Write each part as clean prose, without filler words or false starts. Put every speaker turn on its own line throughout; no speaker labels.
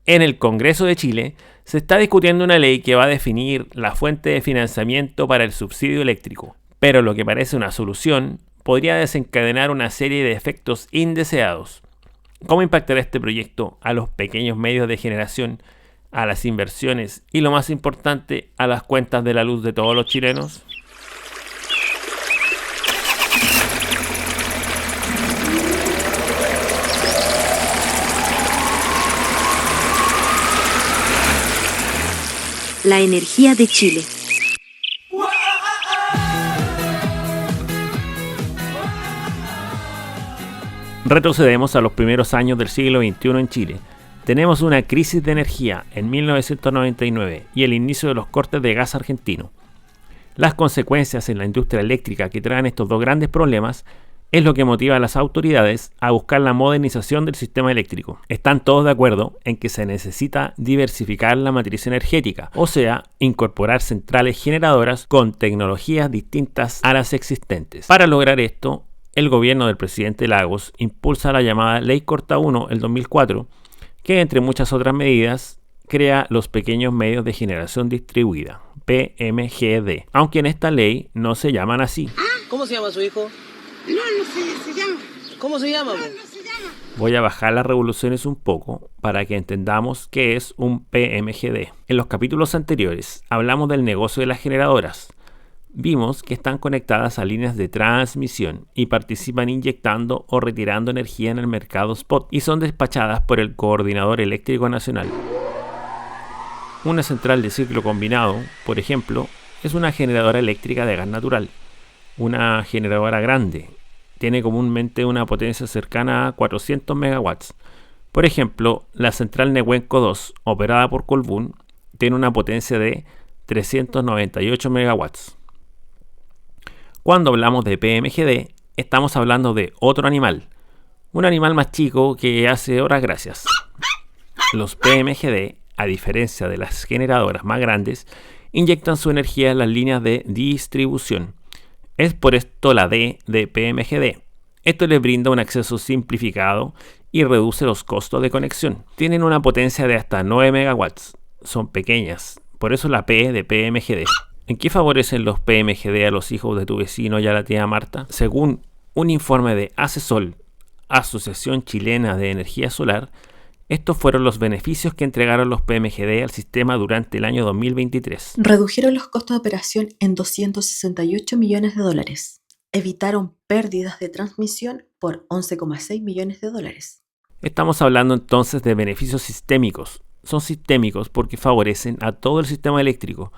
En el Congreso de Chile se está discutiendo una ley que va a definir la fuente de financiamiento para el subsidio eléctrico, pero lo que parece una solución podría desencadenar una serie de efectos indeseados. ¿Cómo impactará este proyecto a los pequeños medios de generación, a las inversiones y, lo más importante, a las cuentas de la luz de todos los chilenos?
La energía de Chile.
Retrocedemos a los primeros años del siglo XXI en Chile. Tenemos una crisis de energía en 1999 y el inicio de los cortes de gas argentino. Las consecuencias en la industria eléctrica que traen estos dos grandes problemas es lo que motiva a las autoridades a buscar la modernización del sistema eléctrico. Están todos de acuerdo en que se necesita diversificar la matriz energética, o sea, incorporar centrales generadoras con tecnologías distintas a las existentes. Para lograr esto, el gobierno del presidente Lagos impulsa la llamada Ley Corta 1 el 2004, que entre muchas otras medidas crea los pequeños medios de generación distribuida, PMGD, aunque en esta ley no se llaman así.
¿Cómo se llama su hijo?
No se llama.
¿Cómo se llama?
No se llama.
Voy a bajar las revoluciones un poco para que entendamos qué es un PMGD. En los capítulos anteriores hablamos del negocio de las generadoras. Vimos que están conectadas a líneas de transmisión y participan inyectando o retirando energía en el mercado spot y son despachadas por el Coordinador Eléctrico Nacional. Una central de ciclo combinado, por ejemplo, es una generadora eléctrica de gas natural. Una generadora grande tiene comúnmente una potencia cercana a 400 megawatts. Por ejemplo, la central Nehuenco 2, operada por Colbún, tiene una potencia de 398 megawatts. Cuando hablamos de PMGD, estamos hablando de otro animal, un animal más chico que hace horas gracias. Los PMGD, a diferencia de las generadoras más grandes, inyectan su energía en las líneas de distribución. Es por esto la D de PMGD. Esto les brinda un acceso simplificado y reduce los costos de conexión. Tienen una potencia de hasta 9 megawatts. Son pequeñas, por eso la P de PMGD. ¿En qué favorecen los PMGD a los hijos de tu vecino y a la tía Marta? Según un informe de ACESOL, Asociación Chilena de Energía Solar, estos fueron los beneficios que entregaron los PMGD al sistema durante el año 2023.
Redujeron los costos de operación en $268 millones. Evitaron pérdidas de transmisión por $11,6 millones.
Estamos hablando entonces de beneficios sistémicos. Son sistémicos porque favorecen a todo el sistema eléctrico.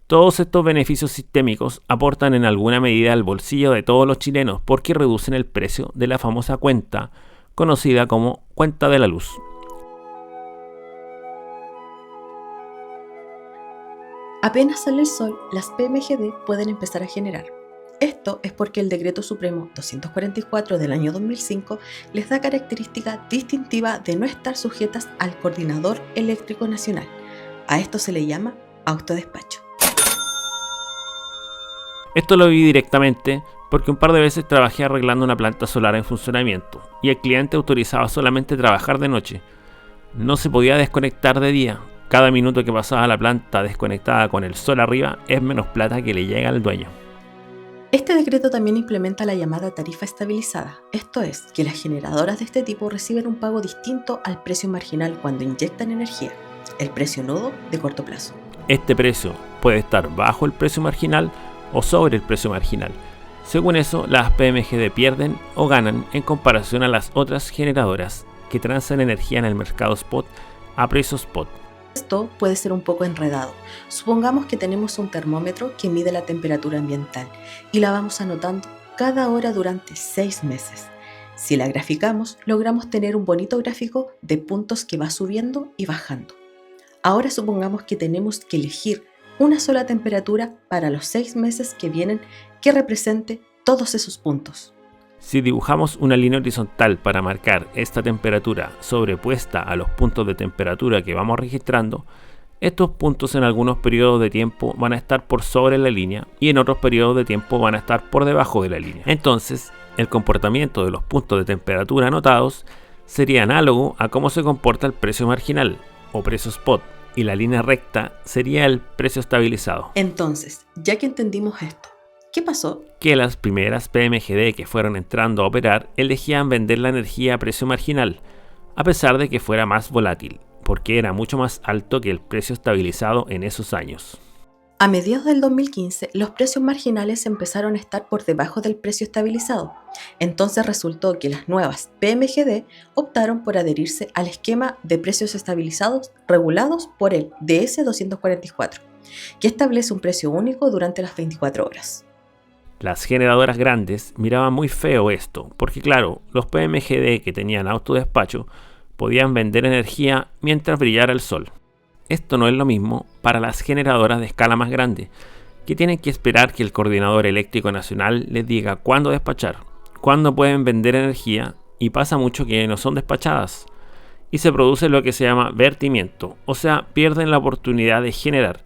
Todos estos beneficios sistémicos aportan en alguna medida al bolsillo de todos los chilenos porque reducen el precio de la famosa cuenta, conocida como cuenta de la luz.
Apenas sale el sol, las PMGD pueden empezar a generar. Esto es porque el Decreto Supremo 244 del año 2005 les da característica distintiva de no estar sujetas al Coordinador Eléctrico Nacional. A esto se le llama autodespacho.
Esto lo vi directamente porque un par de veces trabajé arreglando una planta solar en funcionamiento y el cliente autorizaba solamente trabajar de noche. No se podía desconectar de día. Cada minuto que pasaba la planta desconectada con el sol arriba es menos plata que le llega al dueño.
Este decreto también implementa la llamada tarifa estabilizada. Esto es, que las generadoras de este tipo reciben un pago distinto al precio marginal cuando inyectan energía, el precio nudo de corto plazo.
Este precio puede estar bajo el precio marginal o sobre el precio marginal. Según eso, las PMGD pierden o ganan en comparación a las otras generadoras que transan energía en el mercado spot a precio spot.
Esto puede ser un poco enredado. Supongamos que tenemos un termómetro que mide la temperatura ambiental y la vamos anotando cada hora durante 6 meses. Si la graficamos, logramos tener un bonito gráfico de puntos que va subiendo y bajando. Ahora supongamos que tenemos que elegir una sola temperatura para los 6 meses que vienen que represente todos esos puntos.
Si dibujamos una línea horizontal para marcar esta temperatura sobrepuesta a los puntos de temperatura que vamos registrando, estos puntos en algunos periodos de tiempo van a estar por sobre la línea y en otros periodos de tiempo van a estar por debajo de la línea. Entonces, el comportamiento de los puntos de temperatura anotados sería análogo a cómo se comporta el precio marginal. o precio spot, y la línea recta sería el precio estabilizado.
Entonces, ya que entendimos esto, ¿qué pasó?
Que las primeras PMGD que fueron entrando a operar elegían vender la energía a precio marginal, a pesar de que fuera más volátil, porque era mucho más alto que el precio estabilizado en esos años.
A mediados del 2015, los precios marginales empezaron a estar por debajo del precio estabilizado. Entonces resultó que las nuevas PMGD optaron por adherirse al esquema de precios estabilizados regulados por el DS-244, que establece un precio único durante las 24 horas.
Las generadoras grandes miraban muy feo esto, porque claro, los PMGD que tenían autodespacho podían vender energía mientras brillara el sol. Esto no es lo mismo para las generadoras de escala más grande, que tienen que esperar que el Coordinador Eléctrico Nacional les diga cuándo despachar, cuándo pueden vender energía, y pasa mucho que no son despachadas. Y se produce lo que se llama vertimiento, o sea, pierden la oportunidad de generar,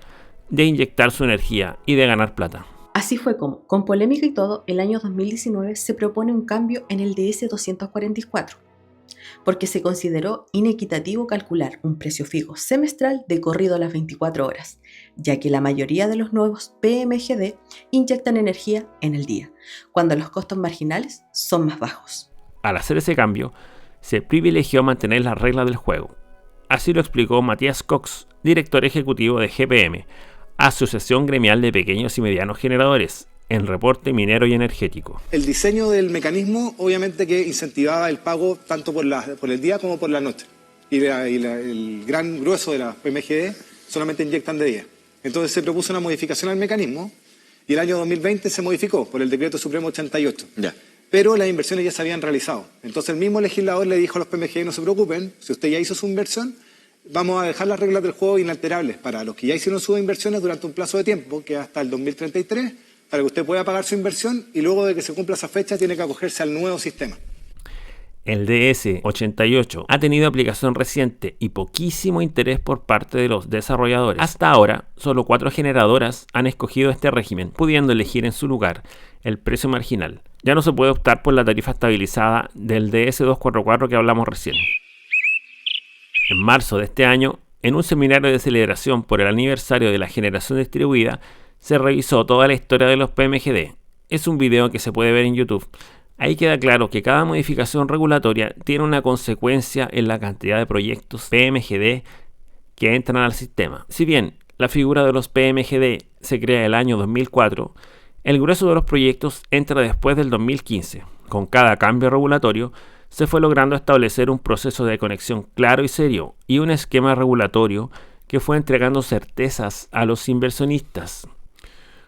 de inyectar su energía y de ganar plata.
Así fue como, con polémica y todo, el año 2019 se propone un cambio en el DS-244, porque se consideró inequitativo calcular un precio fijo semestral de corrido a las 24 horas, ya que la mayoría de los nuevos PMGD inyectan energía en el día, cuando los costos marginales son más bajos.
Al hacer ese cambio, se privilegió mantener las reglas del juego. Así lo explicó Matías Cox, director ejecutivo de GPM, Asociación Gremial de Pequeños y Medianos Generadores, en Reporte Minero y Energético.
El diseño del mecanismo obviamente que incentivaba el pago tanto por el día como por la noche. El gran grueso de las PMGD solamente inyectan de día. Entonces se propuso una modificación al mecanismo y el año 2020 se modificó por el Decreto Supremo 88. Pero las inversiones ya se habían realizado. Entonces el mismo legislador le dijo a los PMGD: no se preocupen, si usted ya hizo su inversión, vamos a dejar las reglas del juego inalterables para los que ya hicieron sus inversiones durante un plazo de tiempo, que es hasta el 2033, para que usted pueda pagar su inversión y luego de que se cumpla esa fecha tiene que acogerse al nuevo sistema.
El DS-88 ha tenido aplicación reciente y poquísimo interés por parte de los desarrolladores. Hasta ahora, solo 4 generadoras han escogido este régimen, pudiendo elegir en su lugar el precio marginal. Ya no se puede optar por la tarifa estabilizada del DS-244 que hablamos recién. En marzo de este año, en un seminario de celebración por el aniversario de la generación distribuida, se revisó toda la historia de los PMGD. Es un video que se puede ver en YouTube. Ahí queda claro que cada modificación regulatoria tiene una consecuencia en la cantidad de proyectos PMGD que entran al sistema. Si bien la figura de los PMGD se crea en el año 2004, el grueso de los proyectos entra después del 2015. Con cada cambio regulatorio, se fue logrando establecer un proceso de conexión claro y serio y un esquema regulatorio que fue entregando certezas a los inversionistas.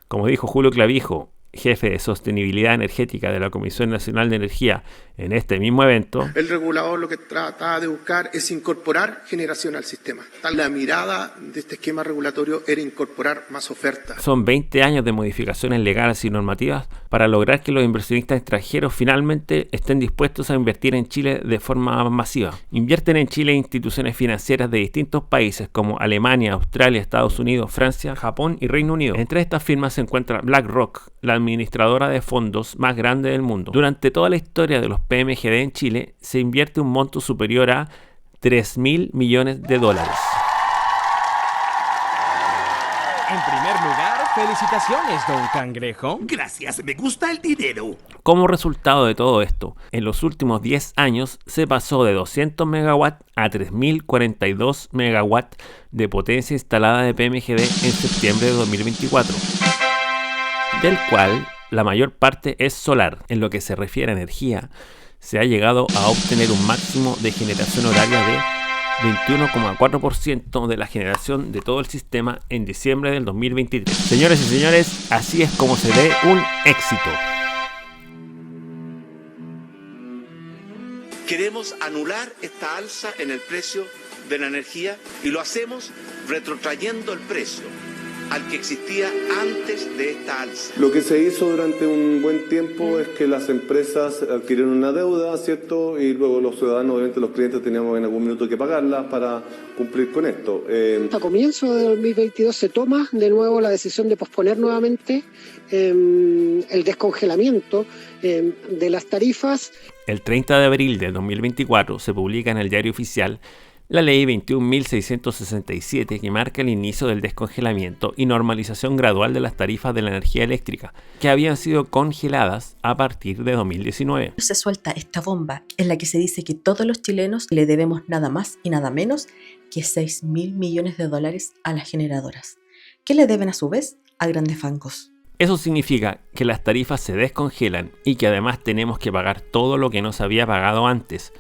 Como dijo Julio Clavijo, jefe de sostenibilidad energética de la Comisión Nacional de Energía en este mismo evento,
el regulador lo que trata de buscar es incorporar generación al sistema. La mirada de este esquema regulatorio era incorporar más oferta.
Son 20 años de modificaciones legales y normativas para lograr que los inversionistas extranjeros finalmente estén dispuestos a invertir en Chile de forma masiva. Invierten en Chile instituciones financieras de distintos países como Alemania, Australia, Estados Unidos, Francia, Japón y Reino Unido. Entre estas firmas se encuentra BlackRock, la administradora de fondos más grande del mundo. Durante toda la historia de los PMGD en Chile se invierte un monto superior a $3.000 millones.
En primer lugar, felicitaciones, don Cangrejo.
Gracias, me gusta el dinero.
Como resultado de todo esto, en los últimos 10 años se pasó de 200 megawatts a 3.042 megawatts de potencia instalada de PMGD en septiembre de 2024, del cual la mayor parte es solar. En lo que se refiere a energía, se ha llegado a obtener un máximo de generación horaria de 21,4% de la generación de todo el sistema en diciembre del 2023. Señores y señores, así es como se ve un éxito.
Queremos anular esta alza en el precio de la energía y lo hacemos retrotrayendo el precio al que existía antes de esta alza.
Lo que se hizo durante un buen tiempo es que las empresas adquirieron una deuda, ¿cierto? Y luego los ciudadanos, obviamente los clientes, teníamos en algún minuto que pagarla para cumplir con esto.
A comienzo de 2022 se toma de nuevo la decisión de posponer nuevamente el descongelamiento de las tarifas.
El 30 de abril de 2024 se publica en el Diario Oficial La ley 21.667, que marca el inicio del descongelamiento y normalización gradual de las tarifas de la energía eléctrica, que habían sido congeladas a partir de 2019.
Se suelta esta bomba en la que se dice que todos los chilenos le debemos nada más y nada menos que 6.000 millones de dólares a las generadoras, que le deben a su vez a grandes bancos.
Eso significa que las tarifas se descongelan y que además tenemos que pagar todo lo que no se había pagado antes,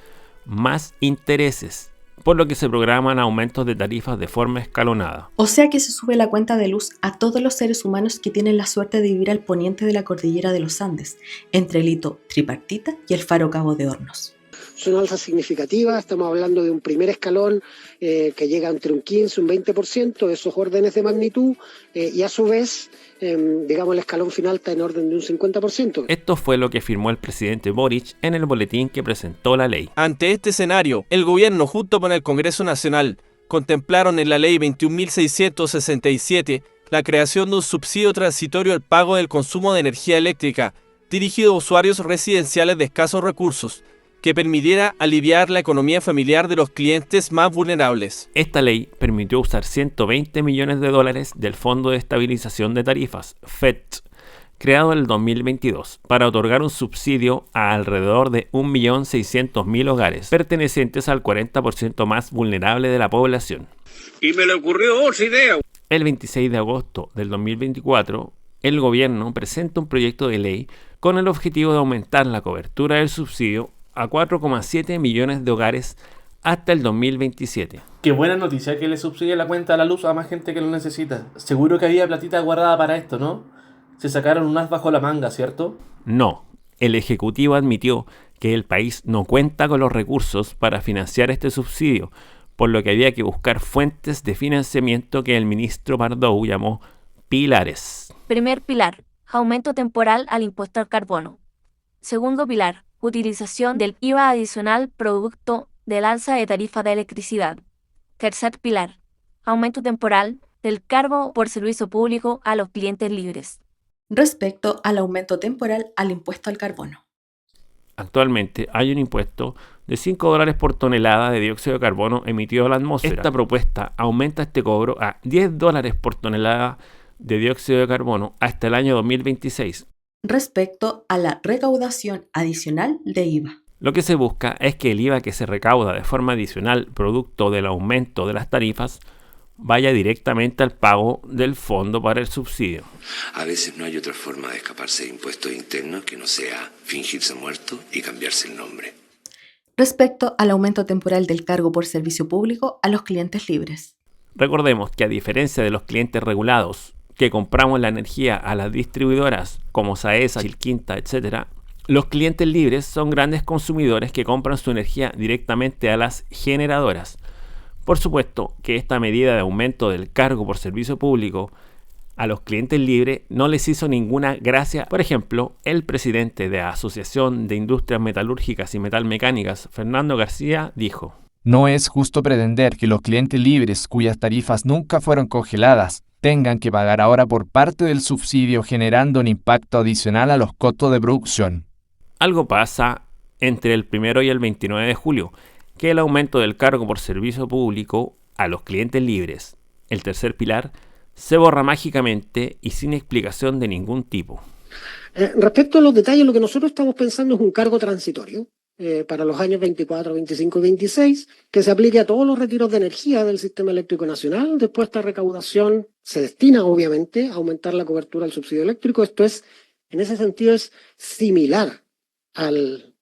más intereses, por lo que se programan aumentos de tarifas de forma escalonada.
O sea que se sube la cuenta de luz a todos los seres humanos que tienen la suerte de vivir al poniente de la cordillera de los Andes, entre el hito Tripartita y el Faro Cabo de Hornos.
Son alzas significativas, estamos hablando de un primer escalón que llega entre un 15 y un 20%, esos órdenes de magnitud, y a su vez, digamos, el escalón final está en orden de un 50%.
Esto fue lo que firmó el presidente Boric en el boletín que presentó la ley.
Ante este escenario, el gobierno junto con el Congreso Nacional contemplaron en la ley 21.667 la creación de un subsidio transitorio al pago del consumo de energía eléctrica dirigido a usuarios residenciales de escasos recursos, que permitiera aliviar la economía familiar de los clientes más vulnerables.
Esta ley permitió usar 120 millones de dólares del Fondo de Estabilización de Tarifas, FET, creado en el 2022, para otorgar un subsidio a alrededor de 1.600.000 hogares, pertenecientes al 40% más vulnerable de la población.
Y me le ocurrió otra idea.
El 26 de agosto del 2024, el gobierno presenta un proyecto de ley con el objetivo de aumentar la cobertura del subsidio a 4,7 millones de hogares hasta el 2027.
Qué buena noticia que le subsidie la cuenta a la luz a más gente que lo necesita. Seguro que había platita guardada para esto, ¿no? Se sacaron un as bajo la manga, ¿cierto?
No, el Ejecutivo admitió que el país no cuenta con los recursos para financiar este subsidio, por lo que había que buscar fuentes de financiamiento que el ministro Pardow llamó pilares.
Primer pilar, aumento temporal al impuesto al carbono. Segundo pilar, utilización del IVA adicional producto del alza de tarifa de electricidad. Tercer pilar, aumento temporal del cargo por servicio público a los clientes libres.
Respecto al aumento temporal al impuesto al carbono.
Actualmente hay un impuesto de $5 por tonelada de dióxido de carbono emitido a la atmósfera. Esta propuesta aumenta este cobro a $10 por tonelada de dióxido de carbono hasta el año 2026.
Respecto a la recaudación adicional de IVA.
Lo que se busca es que el IVA que se recauda de forma adicional producto del aumento de las tarifas vaya directamente al pago del fondo para el subsidio.
A veces no hay otra forma de escaparse de impuestos internos que no sea fingirse muerto y cambiarse el nombre.
Respecto al aumento temporal del cargo por servicio público a los clientes libres.
Recordemos que a diferencia de los clientes regulados, que compramos la energía a las distribuidoras como Saesa, Chilquinta, etc., los clientes libres son grandes consumidores que compran su energía directamente a las generadoras. Por supuesto que esta medida de aumento del cargo por servicio público a los clientes libres no les hizo ninguna gracia. Por ejemplo, el presidente de la Asociación de Industrias Metalúrgicas y Metalmecánicas, Fernando García, dijo:
No es justo pretender que los clientes libres, cuyas tarifas nunca fueron congeladas, tengan que pagar ahora por parte del subsidio, generando un impacto adicional a los costos de producción.
Algo pasa entre el 1 y el 29 de julio, que el aumento del cargo por servicio público a los clientes libres, el tercer pilar, se borra mágicamente y sin explicación de ningún tipo.
Respecto a los detalles, lo que nosotros estamos pensando es un cargo transitorio para los años 24, 25 y 26, que se aplique a todos los retiros de energía del sistema eléctrico nacional. Después esta recaudación se destina, obviamente, a aumentar la cobertura del subsidio eléctrico. Esto es, en ese sentido, es similar al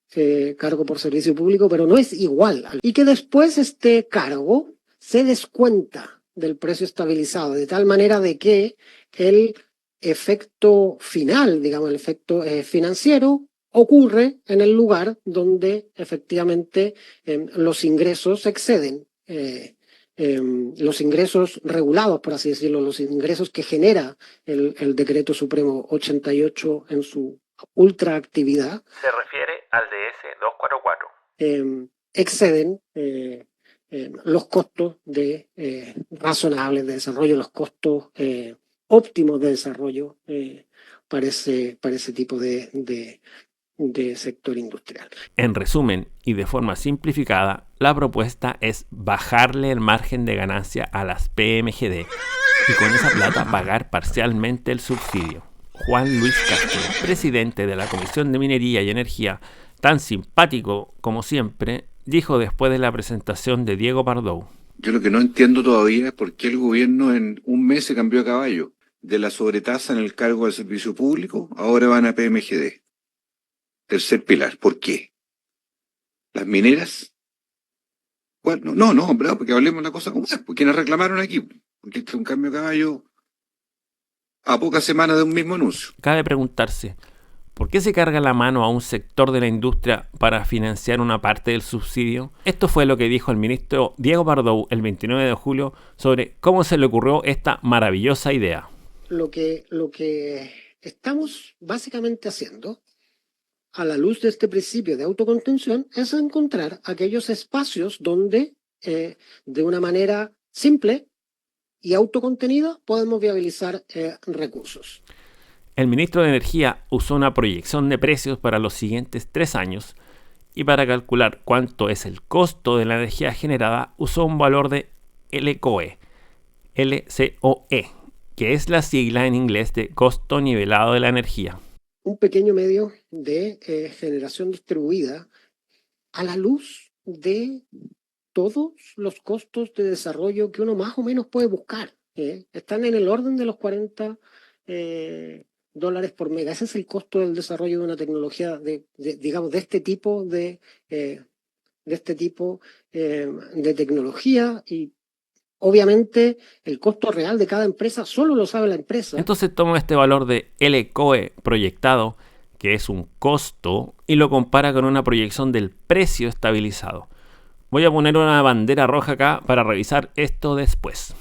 cargo por servicio público, pero no es igual. Y que después este cargo se descuenta del precio estabilizado, de tal manera de que el efecto final, digamos, el efecto financiero, ocurre en el lugar donde efectivamente los ingresos exceden, los ingresos regulados, por así decirlo, los ingresos que genera el Decreto Supremo 88 en su ultraactividad.
Se refiere al DS 244.
Exceden los costos razonables de desarrollo, los costos óptimos de desarrollo para ese tipo de de sector industrial.
En resumen y de forma simplificada, la propuesta es bajarle el margen de ganancia a las PMGD y con esa plata pagar parcialmente el subsidio. Juan Luis Castro, presidente de la Comisión de Minería y Energía, tan simpático como siempre, dijo después de la presentación de Diego Pardo:
yo lo que no entiendo todavía es por qué el gobierno en un mes se cambió a caballo. De la sobretasa en el cargo del servicio público, ahora van a PMGD. Tercer pilar, ¿por qué? ¿Las mineras? Bueno, no, bravo, porque hablemos de una cosa como es, porque quienes reclamaron aquí, porque este es un cambio de caballo a pocas semanas de un mismo anuncio.
Cabe preguntarse, ¿por qué se carga la mano a un sector de la industria para financiar una parte del subsidio? Esto fue lo que dijo el ministro Diego Pardo el 29 de julio sobre cómo se le ocurrió esta maravillosa idea.
Lo que estamos básicamente haciendo, a la luz de este principio de autocontención, es encontrar aquellos espacios donde, de una manera simple y autocontenida, podemos viabilizar recursos.
El ministro de Energía usó una proyección de precios para los siguientes 3 años y para calcular cuánto es el costo de la energía generada usó un valor de LCOE, que es la sigla en inglés de costo nivelado de la energía.
Un pequeño medio de generación distribuida a la luz de todos los costos de desarrollo que uno más o menos puede buscar. Están en el orden de los $40 por mega. Ese es el costo del desarrollo de una tecnología de este tipo de tecnología, y obviamente el costo real de cada empresa solo lo sabe la empresa.
Entonces toma este valor de LCOE proyectado, que es un costo, y lo compara con una proyección del precio estabilizado. Voy a poner una bandera roja acá para revisar esto después.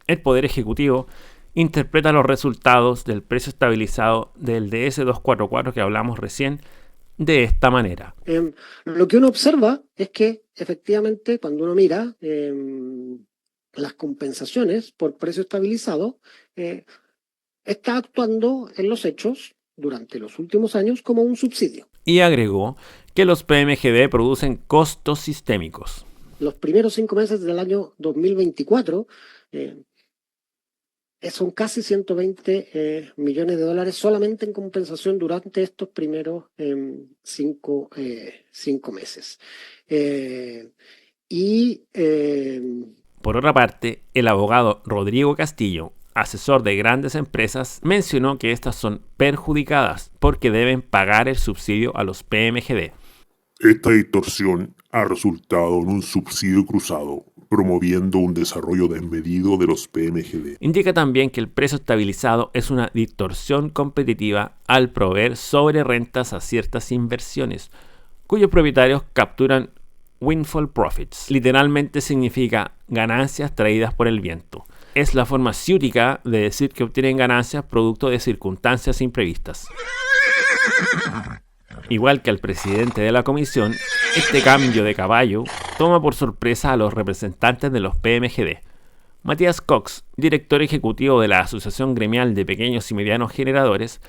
El Poder Ejecutivo interpreta los resultados del precio estabilizado del DS-244 que hablamos recién de esta manera.
Lo que uno observa es que efectivamente cuando uno mira las compensaciones por precio estabilizado, está actuando en los hechos durante los últimos años como un subsidio.
Y agregó que los PMGD producen costos sistémicos.
Los primeros 5 meses del año 2024 son casi $120 millones solamente en compensación durante estos primeros 5 meses.
Por otra parte, el abogado Rodrigo Castillo, asesor de grandes empresas, mencionó que estas son perjudicadas porque deben pagar el subsidio a los PMGD.
Esta distorsión ha resultado en un subsidio cruzado, promoviendo un desarrollo desmedido de los PMGD.
Indica también que el precio estabilizado es una distorsión competitiva al proveer sobre rentas a ciertas inversiones, cuyos propietarios capturan windfall profits. Literalmente significa ganancias traídas por el viento. Es la forma ciútica de decir que obtienen ganancias producto de circunstancias imprevistas. Igual que al presidente de la comisión, este cambio de caballo toma por sorpresa a los representantes de los PMGD. Matías Cox, director ejecutivo de la Asociación Gremial de Pequeños y Medianos Generadores,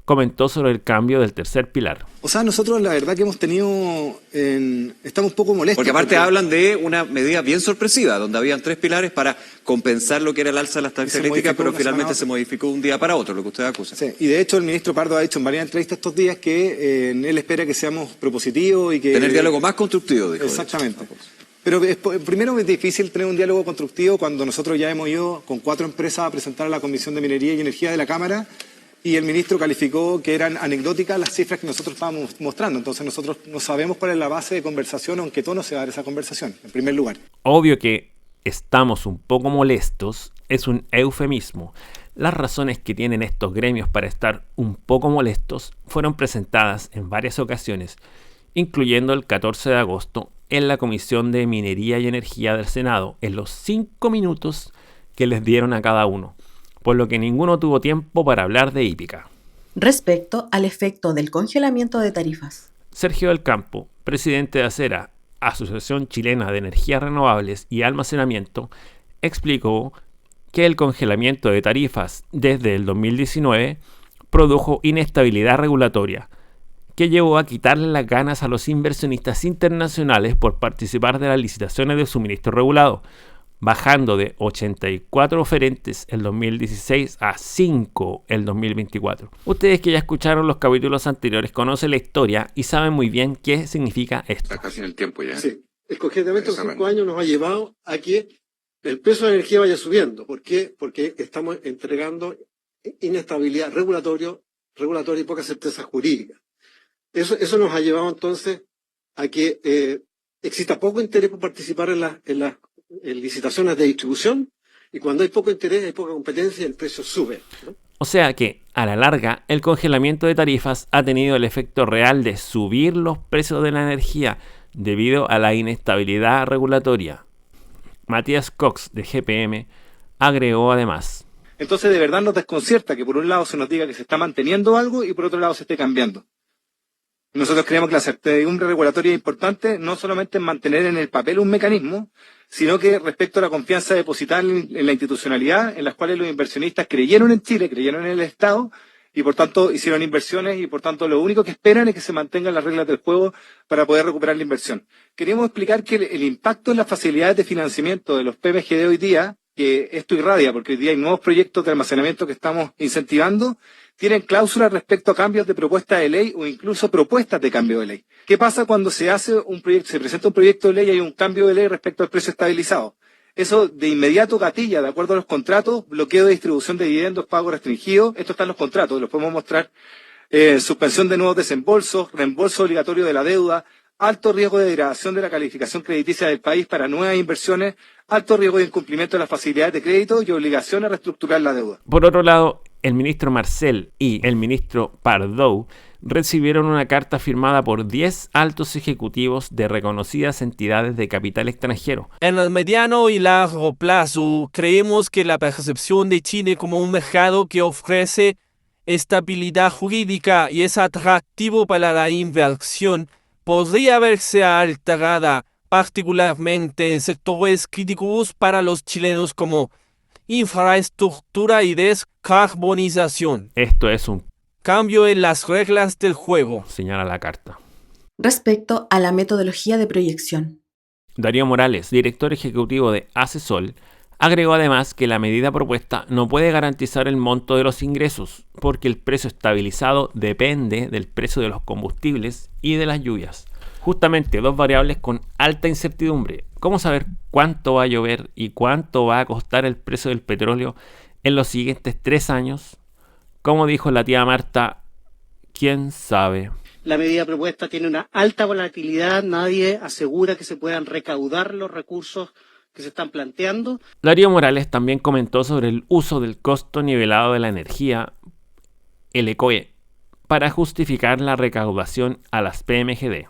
comentó sobre el cambio del tercer pilar.
O sea, nosotros la verdad que hemos tenido, estamos un poco molestos.
Porque aparte hablan de una medida bien sorpresiva, donde habían 3 pilares para compensar lo que era el alza de las tarifas eléctricas, pero finalmente se modificó de un día para otro, lo que usted acusa.
Sí, y de hecho el ministro Pardo ha dicho en varias entrevistas estos días que él espera que seamos propositivos y que...
Tener diálogo más constructivo, dijo.
Exactamente. Pero primero es difícil tener un diálogo constructivo cuando nosotros ya hemos ido con 4 empresas a presentar a la Comisión de Minería y Energía de la Cámara, y el ministro calificó que eran anecdóticas las cifras que nosotros estábamos mostrando. Entonces nosotros no sabemos cuál es la base de conversación, aunque todo no se va a dar esa conversación, en primer lugar.
Obvio que estamos un poco molestos es un eufemismo. Las razones que tienen estos gremios para estar un poco molestos fueron presentadas en varias ocasiones, incluyendo el 14 de agosto en la Comisión de Minería y Energía del Senado, en los 5 minutos que les dieron a cada uno, por lo que ninguno tuvo tiempo para hablar de hípica.
Respecto al efecto del congelamiento de tarifas.
Sergio del Campo, presidente de ACERA, Asociación Chilena de Energías Renovables y Almacenamiento, explicó que el congelamiento de tarifas desde el 2019 produjo inestabilidad regulatoria, que llevó a quitarle las ganas a los inversionistas internacionales por participar de las licitaciones de suministro regulado, bajando de 84 oferentes el 2016 a 5 el 2024. Ustedes que ya escucharon los capítulos anteriores conocen la historia y saben muy bien qué significa esto.
Está casi en el tiempo ya.
Sí, el congelamiento de 5 años nos ha llevado a que el precio de la energía vaya subiendo. ¿Por qué? Porque estamos entregando inestabilidad regulatoria y poca certeza jurídica. Eso nos ha llevado entonces a que exista poco interés por participar en las licitaciones de distribución, y cuando hay poco interés, hay poca competencia y el precio sube, ¿no?
O sea que, a la larga, el congelamiento de tarifas ha tenido el efecto real de subir los precios de la energía debido a la inestabilidad regulatoria. Matías Cox, de GPM, agregó además:
entonces de verdad nos desconcierta que por un lado se nos diga que se está manteniendo algo y por otro lado se esté cambiando. Nosotros creemos que la certidumbre regulatoria es importante, no solamente en mantener en el papel un mecanismo, sino que respecto a la confianza depositada en la institucionalidad, en las cuales los inversionistas creyeron en Chile, creyeron en el Estado, y por tanto hicieron inversiones, y por tanto lo único que esperan es que se mantengan las reglas del juego para poder recuperar la inversión. Queríamos explicar que el impacto en las facilidades de financiamiento de los PMGD hoy día, que esto irradia, porque hoy día hay nuevos proyectos de almacenamiento que estamos incentivando, tienen cláusulas respecto a cambios de propuesta de ley o incluso propuestas de cambio de ley. ¿Qué pasa cuando se presenta un proyecto de ley y hay un cambio de ley respecto al precio estabilizado? Eso de inmediato gatilla, de acuerdo a los contratos, bloqueo de distribución de dividendos, pago restringido. Esto está en los contratos, los podemos mostrar. Suspensión de nuevos desembolsos, reembolso obligatorio de la deuda, alto riesgo de degradación de la calificación crediticia del país para nuevas inversiones, alto riesgo de incumplimiento de las facilidades de crédito y obligación a reestructurar la deuda.
Por otro lado, el ministro Marcel y el ministro Pardoe recibieron una carta firmada por 10 altos ejecutivos de reconocidas entidades de capital extranjero.
En el mediano y largo plazo, creemos que la percepción de Chile como un mercado que ofrece estabilidad jurídica y es atractivo para la inversión podría verse alterada, particularmente en sectores críticos para los chilenos como infraestructura y descarbonización.
Esto es un
cambio en las reglas del juego,
señala la carta.
Respecto a la metodología de proyección,
Darío Morales, director ejecutivo de Acesol, agregó además que la medida propuesta no puede garantizar el monto de los ingresos, porque el precio estabilizado depende del precio de los combustibles y de las lluvias. Justamente dos variables con alta incertidumbre. ¿Cómo saber cuánto va a llover y cuánto va a costar el precio del petróleo en los siguientes 3 años? Como dijo la tía Marta, ¿quién sabe?
La medida propuesta tiene una alta volatilidad, nadie asegura que se puedan recaudar los recursos que se están planteando.
Darío Morales también comentó sobre el uso del costo nivelado de la energía, el ECOE, para justificar la recaudación a las PMGD.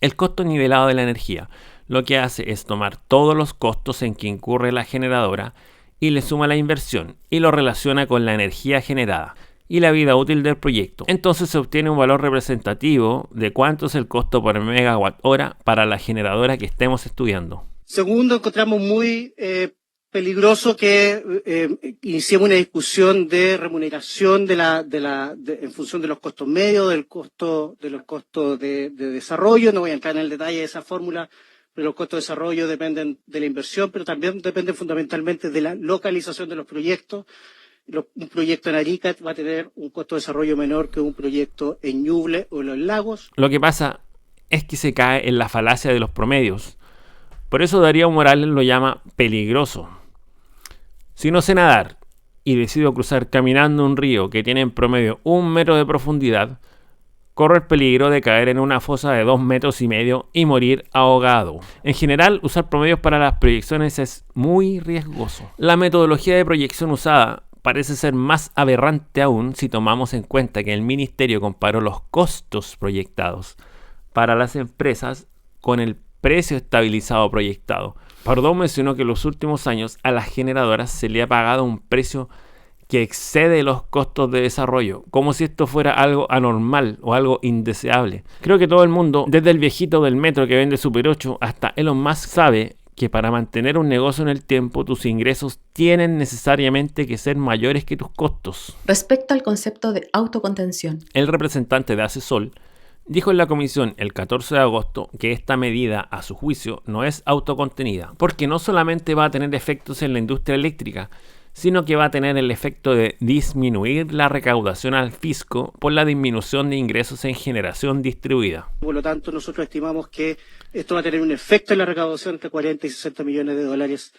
El costo nivelado de la energía lo que hace es tomar todos los costos en que incurre la generadora y le suma la inversión y lo relaciona con la energía generada y la vida útil del proyecto. Entonces se obtiene un valor representativo de cuánto es el costo por megawatt hora para la generadora que estemos estudiando.
Segundo, encontramos muy peligroso que iniciemos una discusión de remuneración en función de los costos medios, de los costos de desarrollo. No voy a entrar en el detalle de esa fórmula, pero los costos de desarrollo dependen de la inversión, pero también dependen fundamentalmente de la localización de los proyectos. Un proyecto en Arica va a tener un costo de desarrollo menor que un proyecto en Ñuble o en Los Lagos.
Lo que pasa es que se cae en la falacia de los promedios. Por eso Darío Morales lo llama peligroso. Si no sé nadar y decido cruzar caminando un río que tiene en promedio 1 metro de profundidad, corro el peligro de caer en una fosa de 2,5 metros y morir ahogado. En general, usar promedios para las proyecciones es muy riesgoso. La metodología de proyección usada parece ser más aberrante aún si tomamos en cuenta que el ministerio comparó los costos proyectados para las empresas con el precio estabilizado proyectado. Pardoe mencionó que en los últimos años a las generadoras se le ha pagado un precio que excede los costos de desarrollo, como si esto fuera algo anormal o algo indeseable. Creo que todo el mundo, desde el viejito del metro que vende Super 8 hasta Elon Musk, sabe que para mantener un negocio en el tiempo tus ingresos tienen necesariamente que ser mayores que tus costos.
Respecto al concepto de autocontención,
El representante de ACESOL dijo en la comisión el 14 de agosto que esta medida, a su juicio, no es autocontenida, porque no solamente va a tener efectos en la industria eléctrica, sino que va a tener el efecto de disminuir la recaudación al fisco por la disminución de ingresos en generación distribuida.
Por lo tanto, nosotros estimamos que esto va a tener un efecto en la recaudación entre 40 y 60 millones de dólares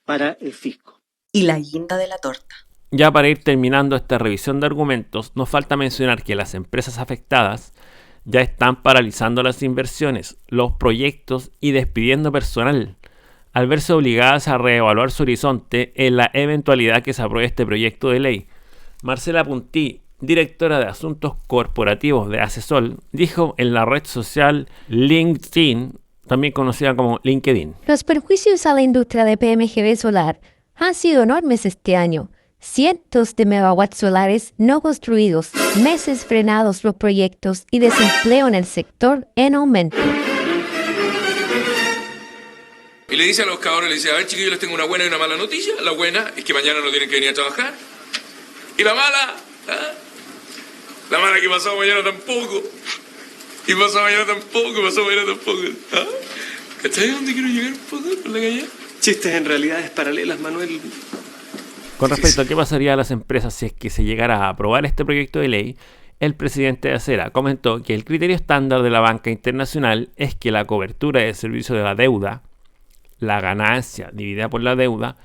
para el fisco.
Y la guinda de la torta.
Ya para ir terminando esta revisión de argumentos, nos falta mencionar que las empresas afectadas ya están paralizando las inversiones, los proyectos y despidiendo personal, al verse obligadas a reevaluar su horizonte en la eventualidad que se apruebe este proyecto de ley. Marcela Puntí, directora de Asuntos Corporativos de ACESOL, dijo en la red social LinkedIn, también conocida como LinkedIn.
Los perjuicios a la industria de PMGD solar han sido enormes este año. Cientos de megawatts solares no construidos, meses frenados los proyectos y desempleo en el sector en aumento.
Y le dice a los cabros, le dice, a ver chiquillos, les tengo una buena y una mala noticia. La buena es que mañana no tienen que venir a trabajar. Y la mala, la mala que pasado mañana tampoco. Y pasado mañana tampoco, pasado mañana tampoco. ¿Cachai dónde quiero llegar un poco por la calle? Chistes en realidades paralelas, Manuel.
Con respecto a qué pasaría a las empresas si es que se llegara a aprobar este proyecto de ley, el presidente de Acera comentó que el criterio estándar de la banca internacional es que la cobertura de servicio de la deuda, la ganancia dividida por la deuda,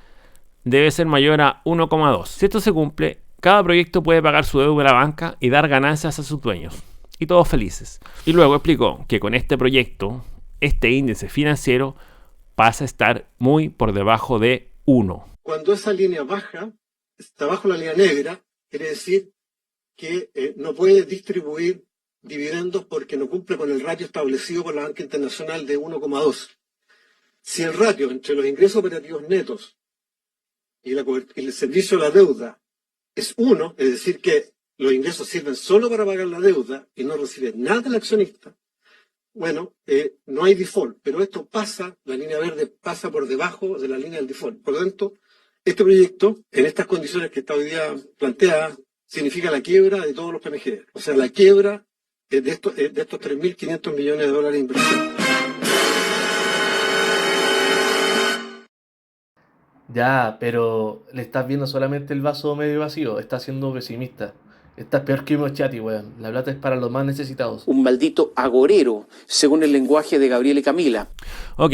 debe ser mayor a 1,2. Si esto se cumple, cada proyecto puede pagar su deuda a la banca y dar ganancias a sus dueños. Y todos felices. Y luego explicó que con este proyecto, este índice financiero pasa a estar muy por debajo de 1.
Cuando esa línea baja, está bajo la línea negra, quiere decir que no puede distribuir dividendos porque no cumple con el ratio establecido por la banca internacional de 1,2. Si el ratio entre los ingresos operativos netos y el servicio de la deuda es 1, es decir, que los ingresos sirven solo para pagar la deuda y no reciben nada del accionista, bueno, no hay default, pero esto pasa, la línea verde pasa por debajo de la línea del default. Por lo tanto, este proyecto, en estas condiciones que está hoy día planteada, significa la quiebra de todos los PMGD. O sea, la quiebra de estos 3.500 millones de dólares de inversión.
Ya, pero le estás viendo solamente el vaso medio vacío, estás siendo pesimista. Estás peor que uno chati, weón. La plata es para los más necesitados.
Un maldito agorero, según el lenguaje de Gabriel y Camila.
Ok,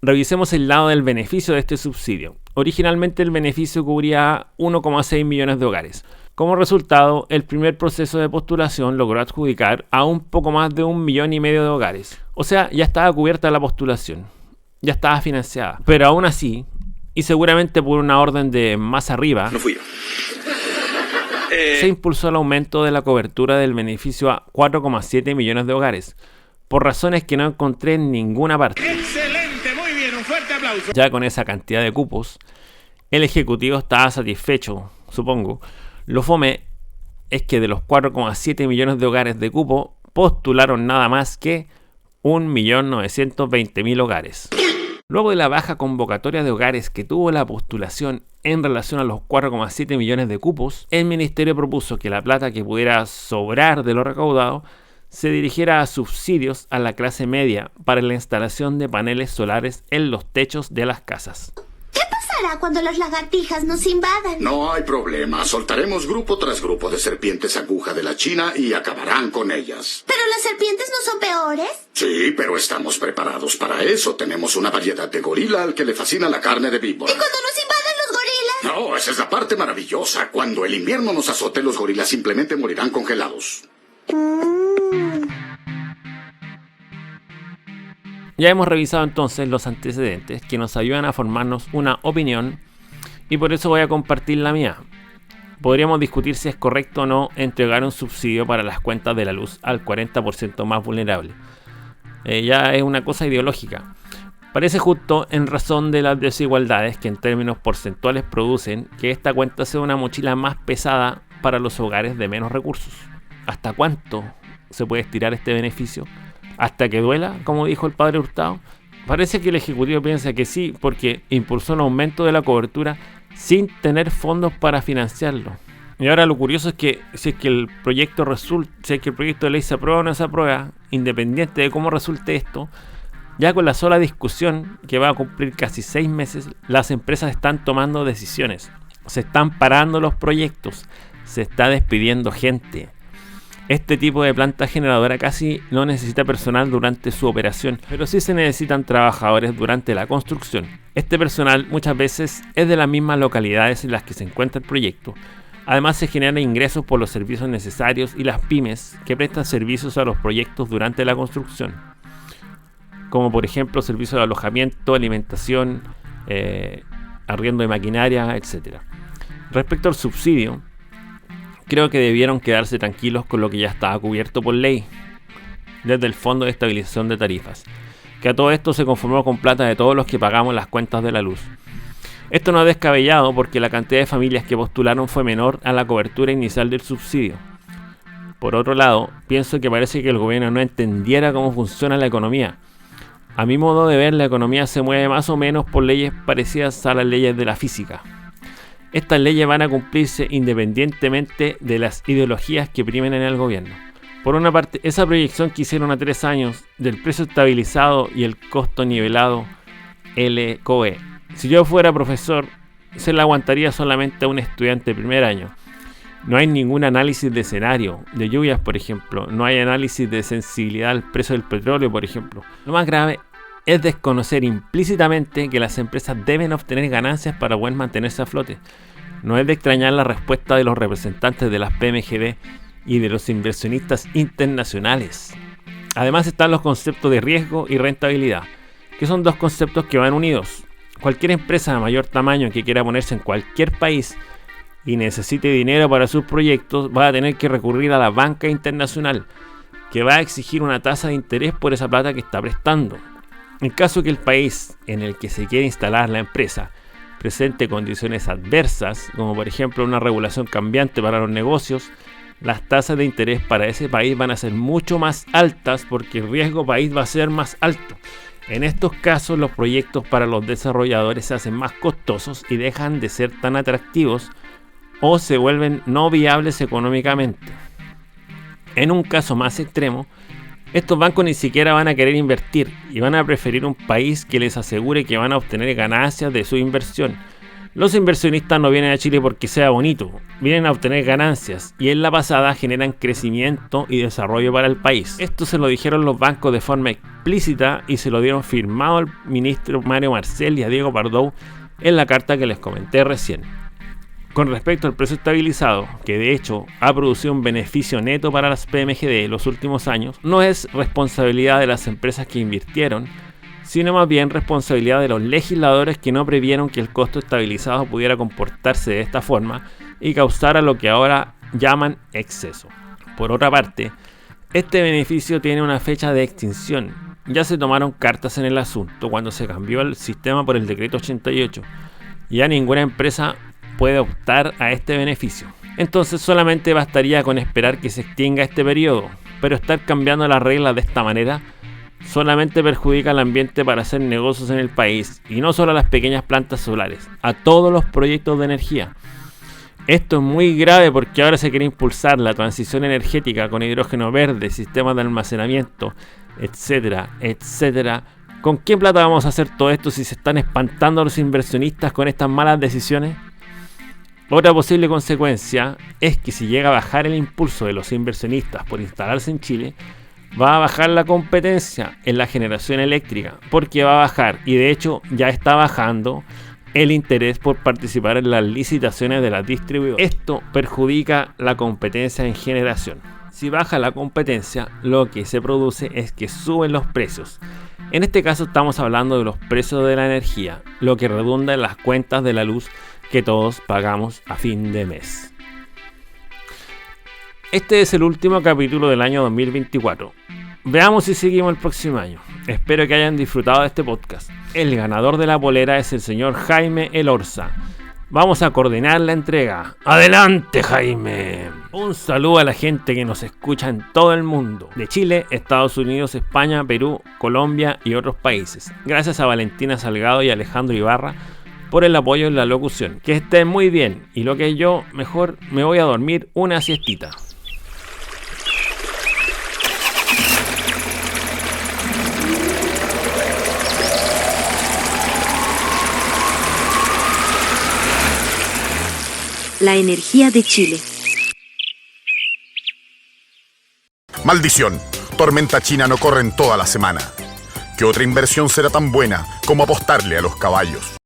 revisemos el lado del beneficio de este subsidio. Originalmente el beneficio cubría 1,6 millones de hogares. Como resultado, el primer proceso de postulación logró adjudicar a un poco más de 1,5 millones de hogares. O sea, ya estaba cubierta la postulación. Ya estaba financiada. Pero aún así, y seguramente por una orden de más arriba,
No fui yo.
se impulsó el aumento de la cobertura del beneficio a 4,7 millones de hogares, por razones que no encontré en ninguna parte.
Excelente, muy bien, un fuerte aplauso.
Ya con esa cantidad de cupos, el Ejecutivo estaba satisfecho, supongo. Lo fome es que de los 4,7 millones de hogares de cupo, postularon nada más que 1.920.000 hogares. Luego de la baja convocatoria de hogares que tuvo la postulación en relación a los 4,7 millones de cupos, el Ministerio propuso que la plata que pudiera sobrar de lo recaudado se dirigiera a subsidios a la clase media para la instalación de paneles solares en los techos de las casas.
¿Qué pasará cuando las lagartijas nos invadan?
No hay problema. Soltaremos grupo tras grupo de serpientes aguja de la China y acabarán con ellas.
¿Pero las serpientes no son peores?
Sí, pero estamos preparados para eso. Tenemos una variedad de gorila al que le fascina la carne de víbora.
¿Y cuando nos invadan los gorilas?
No, esa es la parte maravillosa. Cuando el invierno nos azote, los gorilas simplemente morirán congelados.
Ya hemos revisado entonces los antecedentes que nos ayudan a formarnos una opinión y por eso voy a compartir la mía. Podríamos discutir si es correcto o no entregar un subsidio para las cuentas de la luz al 40% más vulnerable. Ya es una cosa ideológica. Parece justo en razón de las desigualdades que en términos porcentuales producen que esta cuenta sea una mochila más pesada para los hogares de menos recursos. ¿Hasta cuánto se puede estirar este beneficio? ¿Hasta que duela, como dijo el padre Hurtado? Parece que el Ejecutivo piensa que sí, porque impulsó un aumento de la cobertura sin tener fondos para financiarlo. Y ahora lo curioso es que si es que el proyecto de ley se aprueba o no se aprueba, independiente de cómo resulte esto, ya con la sola discusión, que va a cumplir casi 6 meses, las empresas están tomando decisiones. Se están parando los proyectos, se está despidiendo gente. Este tipo de planta generadora casi no necesita personal durante su operación, pero sí se necesitan trabajadores durante la construcción. Este personal muchas veces es de las mismas localidades en las que se encuentra el proyecto. Además se generan ingresos por los servicios necesarios y las pymes que prestan servicios a los proyectos durante la construcción, como por ejemplo servicios de alojamiento, alimentación, arriendo de maquinaria, etc. Respecto al subsidio, creo que debieron quedarse tranquilos con lo que ya estaba cubierto por ley desde el Fondo de Estabilización de Tarifas, que a todo esto se conformó con plata de todos los que pagamos las cuentas de la luz. Esto no es descabellado porque la cantidad de familias que postularon fue menor a la cobertura inicial del subsidio. Por otro lado, pienso que parece que el gobierno no entendiera cómo funciona la economía. A mi modo de ver, la economía se mueve más o menos por leyes parecidas a las leyes de la física. Estas leyes van a cumplirse independientemente de las ideologías que primen en el gobierno. Por una parte, esa proyección que hicieron a 3 años del precio estabilizado y el costo nivelado LCOE. Si yo fuera profesor, se la aguantaría solamente a un estudiante de primer año. No hay ningún análisis de escenario, de lluvias por ejemplo, no hay análisis de sensibilidad al precio del petróleo por ejemplo. Lo más grave es desconocer implícitamente que las empresas deben obtener ganancias para poder mantenerse a flote. No es de extrañar la respuesta de los representantes de las PMGD y de los inversionistas internacionales. Además están los conceptos de riesgo y rentabilidad, que son dos conceptos que van unidos. Cualquier empresa de mayor tamaño que quiera ponerse en cualquier país y necesite dinero para sus proyectos va a tener que recurrir a la banca internacional, que va a exigir una tasa de interés por esa plata que está prestando. En caso que el país en el que se quiere instalar la empresa presente condiciones adversas, como por ejemplo una regulación cambiante para los negocios, las tasas de interés para ese país van a ser mucho más altas porque el riesgo país va a ser más alto. En estos casos, los proyectos para los desarrolladores se hacen más costosos y dejan de ser tan atractivos o se vuelven no viables económicamente. En un caso más extremo, estos bancos ni siquiera van a querer invertir y van a preferir un país que les asegure que van a obtener ganancias de su inversión. Los inversionistas no vienen a Chile porque sea bonito, vienen a obtener ganancias y en la pasada generan crecimiento y desarrollo para el país. Esto se lo dijeron los bancos de forma explícita y se lo dieron firmado al ministro Mario Marcel y a Diego Pardo en la carta que les comenté recién. Con respecto al precio estabilizado, que de hecho ha producido un beneficio neto para las PMGD en los últimos años, no es responsabilidad de las empresas que invirtieron, sino más bien responsabilidad de los legisladores que no previeron que el costo estabilizado pudiera comportarse de esta forma y causara lo que ahora llaman exceso. Por otra parte, este beneficio tiene una fecha de extinción. Ya se tomaron cartas en el asunto cuando se cambió el sistema por el decreto 88. Ya ninguna empresa puede optar a este beneficio. Entonces solamente bastaría con esperar que se extinga este periodo, pero estar cambiando las reglas de esta manera solamente perjudica al ambiente para hacer negocios en el país, y no solo a las pequeñas plantas solares, a todos los proyectos de energía. Esto es muy grave porque ahora se quiere impulsar la transición energética con hidrógeno verde, sistemas de almacenamiento, etcétera, etcétera. ¿Con qué plata vamos a hacer todo esto si se están espantando a los inversionistas con estas malas decisiones? Otra posible consecuencia es que si llega a bajar el impulso de los inversionistas por instalarse en Chile, va a bajar la competencia en la generación eléctrica, porque va a bajar, y de hecho ya está bajando, el interés por participar en las licitaciones de las distribuidoras. Esto perjudica la competencia en generación. Si baja la competencia, lo que se produce es que suben los precios. En este caso estamos hablando de los precios de la energía, lo que redunda en las cuentas de la luz que todos pagamos a fin de mes. Este es el último capítulo del año 2024. Veamos si seguimos el próximo año. Espero que hayan disfrutado de este podcast. El ganador de la polera es el señor Jaime Elorza. Vamos a coordinar la entrega. ¡Adelante, Jaime! Un saludo a la gente que nos escucha en todo el mundo. De Chile, Estados Unidos, España, Perú, Colombia y otros países. Gracias a Valentina Salgado y Alejandro Ibarra por el apoyo en la locución. Que estén muy bien. Y lo que yo, mejor me voy a dormir una siestita.
La energía de Chile.
Maldición. Tormenta china no corre en toda la semana. ¿Qué otra inversión será tan buena como apostarle a los caballos?